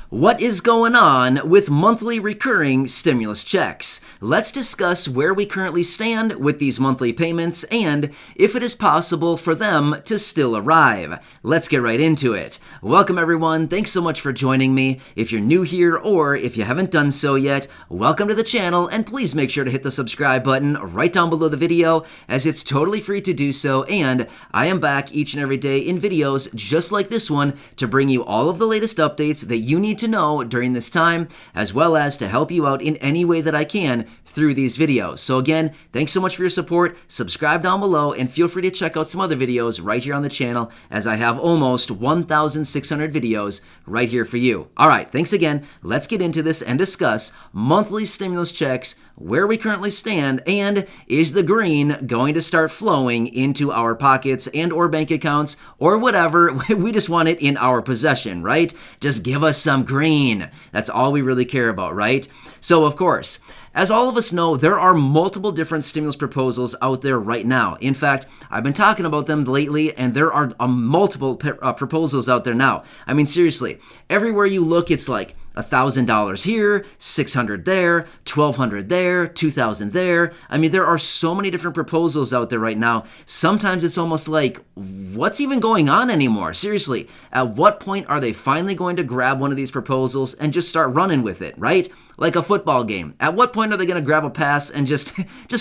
What is going on with monthly recurring stimulus checks? Let's discuss where we currently stand with these monthly payments and if it is possible for them to still arrive. Let's get right into it. Welcome everyone. Thanks so much for joining me. If you're new here or if you haven't done so yet, welcome to the channel and please make sure to hit the subscribe button right down below the video as it's totally free to do so, and I am back each and every day in videos just like this one to bring you all of the latest updates that you need to know during this time, as well as to help you out in any way that I can through these videos. So again, thanks so much for your support. Subscribe down below and feel free to check out some other videos right here on the channel as I have almost 1,600 videos right here for you. All right, thanks again. Let's get into this and discuss monthly stimulus checks, where we currently stand, and is the green going to start flowing into our pockets and or bank accounts or whatever. We just want it in our possession, right? Just give us some green. That's all we really care about, right? So of course, as all of us know, there are multiple different stimulus proposals out there right now. In fact, I've been talking about them lately, and there are multiple proposals out there now. I mean, seriously, everywhere you look, it's like $1,000 here, $600 there, $1,200 there, $2,000 there. I mean, there are so many different proposals out there right now. Sometimes it's almost like, what's even going on anymore? Seriously, at what point are they finally going to grab one of these proposals and just start running with it, right? Like a football game. At what point are they going to grab a pass and just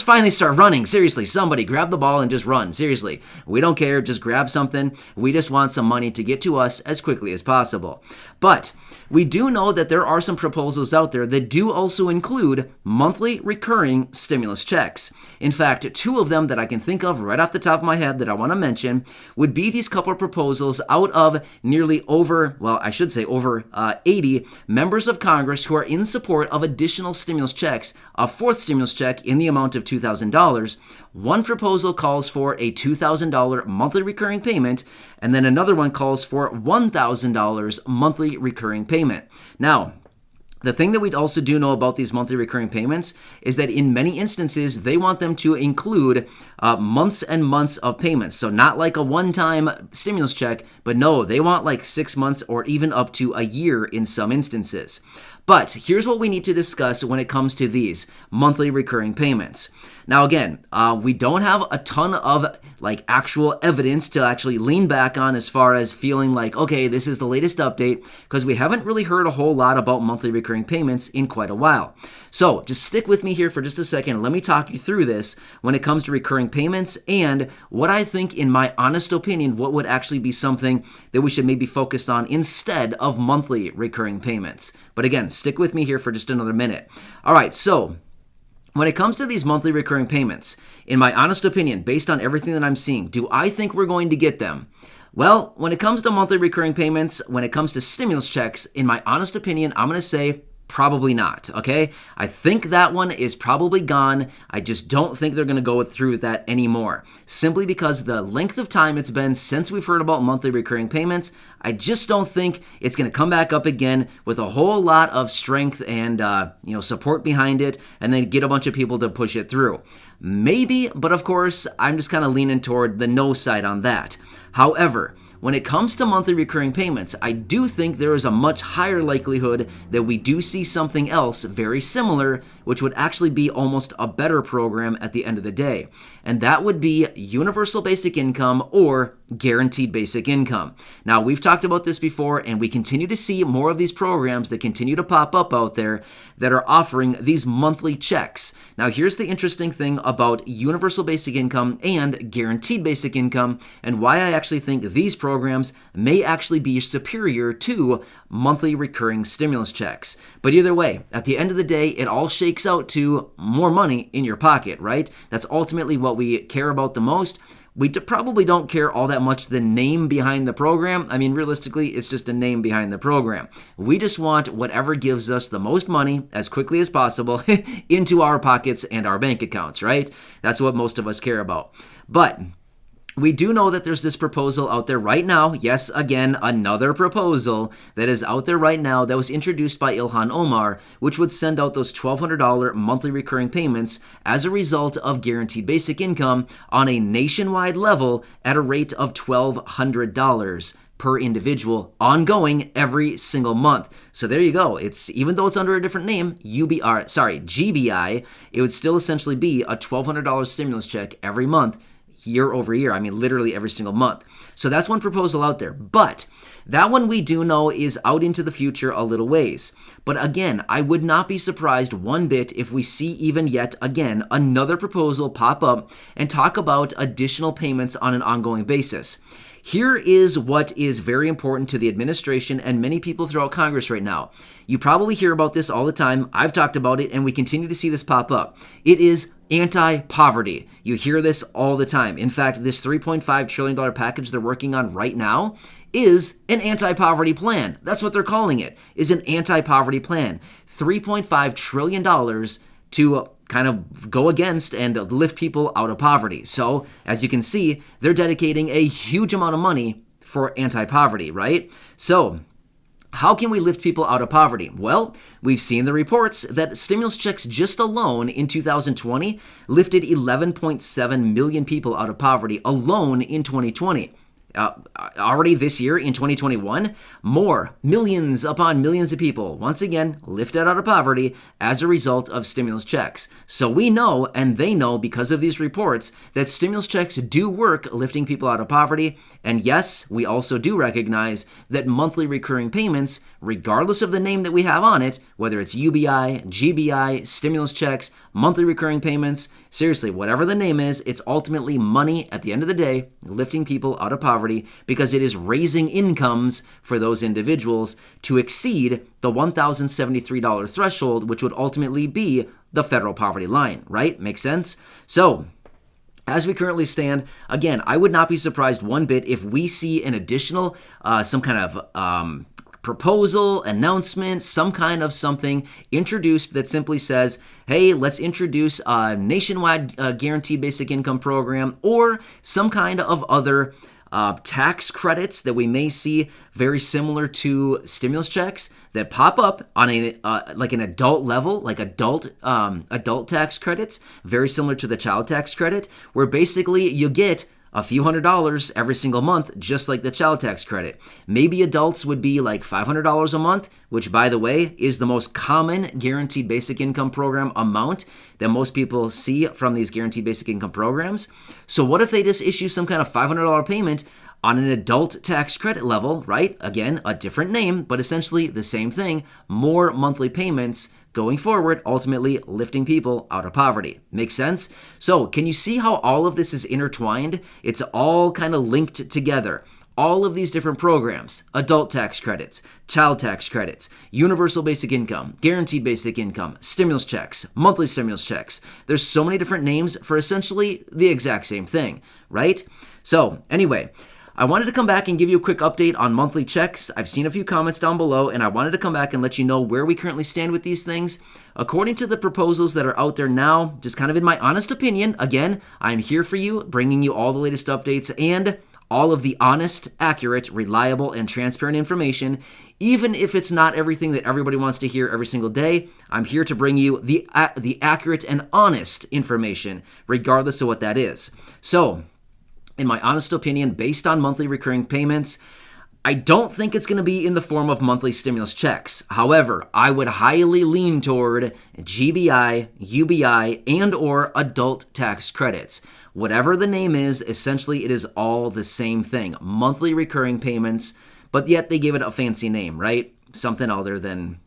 finally start running? Seriously, somebody grab the ball and just run. Seriously, we don't care. Just grab something. We just want some money to get to us as quickly as possible. But we do know that there are some proposals out there that do also include monthly recurring stimulus checks. In fact, two of them that I can think of right off the top of my head that I want to mention would be these couple of proposals out of nearly over 80 members of Congress who are in support of additional stimulus checks, a fourth stimulus check in the amount of $2,000. One proposal calls for a $2,000 monthly recurring payment, and then another one calls for $1,000 monthly recurring payment. Now, the thing that we also do know about these monthly recurring payments is that in many instances, they want them to include months and months of payments. So not like a one-time stimulus check, but no, they want like 6 months or even up to a year in some instances. But here's what we need to discuss when it comes to these monthly recurring payments. Now, again, we don't have a ton of like actual evidence to actually lean back on as far as feeling like, okay, this is the latest update, because we haven't really heard a whole lot about monthly recurring payments in quite a while. So just stick with me here for just a second. Let me talk you through this when it comes to recurring payments and what I think, in my honest opinion, what would actually be something that we should maybe focus on instead of monthly recurring payments. But again, stick with me here for just another minute. All right, so when it comes to these monthly recurring payments, in my honest opinion, based on everything that I'm seeing, do I think we're going to get them? Well, when it comes to monthly recurring payments, when it comes to stimulus checks, in my honest opinion, I'm going to say probably not, okay? I think that one is probably gone. I just don't think they're going to go through with that anymore. Simply because the length of time it's been since we've heard about monthly recurring payments, I just don't think it's going to come back up again with a whole lot of strength and support behind it, and then get a bunch of people to push it through. Maybe, but of course, I'm just kind of leaning toward the no side on that. However, when it comes to monthly recurring payments, I do think there is a much higher likelihood that we do see something else very similar, which would actually be almost a better program at the end of the day. And that would be universal basic income or guaranteed basic income. Now, we've talked about this before, and we continue to see more of these programs that continue to pop up out there that are offering these monthly checks. Now, here's the interesting thing about universal basic income and guaranteed basic income, and why I actually think these programs may actually be superior to monthly recurring stimulus checks. But either way, at the end of the day, it all shakes out to more money in your pocket, right? That's ultimately what we care about the most. We probably don't care all that much the name behind the program. I mean, realistically, it's just a name behind the program. We just want whatever gives us the most money as quickly as possible into our pockets and our bank accounts, right? That's what most of us care about. But we do know that there's this proposal out there right now. Yes, again, another proposal that is out there right now that was introduced by Ilhan Omar, which would send out those $1,200 monthly recurring payments as a result of guaranteed basic income on a nationwide level at a rate of $1,200 per individual, ongoing every single month. So there you go. It's, even though it's under a different name, GBI, it would still essentially be a $1,200 stimulus check every month, year over year. I mean, literally every single month. So that's one proposal out there. But that one we do know is out into the future a little ways. But again, I would not be surprised one bit if we see even yet again another proposal pop up and talk about additional payments on an ongoing basis. Here is what is very important to the administration and many people throughout Congress right now. You probably hear about this all the time. I've talked about it, and we continue to see this pop up. It is anti-poverty. You hear this all the time. In fact, this $3.5 trillion package they're working on right now is an anti-poverty plan. That's what they're calling it, is an anti-poverty plan. $3.5 trillion to kind of go against and lift people out of poverty. So, as you can see, they're dedicating a huge amount of money for anti-poverty, right? So, how can we lift people out of poverty? Well, we've seen the reports that stimulus checks just alone in 2020 lifted 11.7 million people out of poverty alone in 2020. Already this year in 2021, millions upon millions of people, once again, lifted out of poverty as a result of stimulus checks. So we know, and they know because of these reports, that stimulus checks do work lifting people out of poverty. And yes, we also do recognize that monthly recurring payments, regardless of the name that we have on it, whether it's UBI, GBI, stimulus checks, monthly recurring payments, seriously, whatever the name is, it's ultimately money at the end of the day, lifting people out of poverty, because it is raising incomes for those individuals to exceed the $1,073 threshold, which would ultimately be the federal poverty line, right? Makes sense? So, as we currently stand, again, I would not be surprised one bit if we see an additional, some kind of proposal, announcement, some kind of something introduced that simply says, hey, let's introduce a nationwide guaranteed basic income program, or some kind of other tax credits that we may see very similar to stimulus checks that pop up on a like an adult level, like adult tax credits, very similar to the child tax credit, where basically you get a few $100s every single month, just like the child tax credit. Maybe adults would be like $500 a month, which, by the way, is the most common guaranteed basic income program amount that most people see from these guaranteed basic income programs. So what if they just issue some kind of $500 payment on an adult tax credit level, right? Again, a different name, but essentially the same thing, more monthly payments going forward, ultimately lifting people out of poverty. Makes sense? So can you see how all of this is intertwined? It's all kind of linked together. All of these different programs, adult tax credits, child tax credits, universal basic income, guaranteed basic income, stimulus checks, monthly stimulus checks. There's so many different names for essentially the exact same thing, right? So anyway, I wanted to come back and give you a quick update on monthly checks. I've seen a few comments down below, and I wanted to come back and let you know where we currently stand with these things. According to the proposals that are out there now, just kind of in my honest opinion, again, I'm here for you, bringing you all the latest updates and all of the honest, accurate, reliable, and transparent information. Even if it's not everything that everybody wants to hear every single day, I'm here to bring you the accurate and honest information, regardless of what that is. So, in my honest opinion, based on monthly recurring payments, I don't think it's going to be in the form of monthly stimulus checks. However, I would highly lean toward GBI, UBI, and or adult tax credits. Whatever the name is, essentially it is all the same thing. Monthly recurring payments, but yet they give it a fancy name, right? Something other than,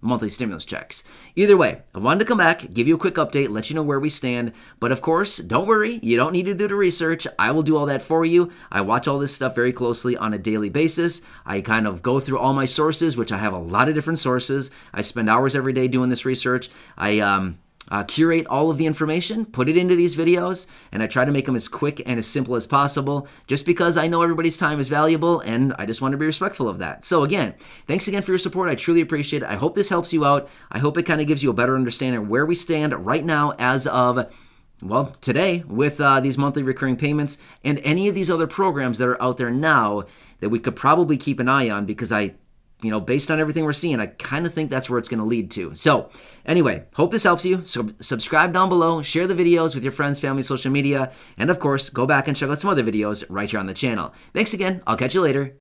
monthly stimulus checks. Either way, I wanted to come back, give you a quick update, let you know where we stand. But of course, don't worry, you don't need to do the research. I will do all that for you. I watch all this stuff very closely on a daily basis. I kind of go through all my sources, which I have a lot of different sources. I spend hours every day doing this research. I curate all of the information, put it into these videos, and I try to make them as quick and as simple as possible, just because I know everybody's time is valuable, and I just want to be respectful of that. So again, thanks again for your support. I truly appreciate it. I hope this helps you out. I hope it kind of gives you a better understanding of where we stand right now as of, today with these monthly recurring payments and any of these other programs that are out there now that we could probably keep an eye on, because based on everything we're seeing, I kind of think that's where it's going to lead to. So anyway, hope this helps you. So subscribe down below, share the videos with your friends, family, social media, and of course, go back and check out some other videos right here on the channel. Thanks again. I'll catch you later.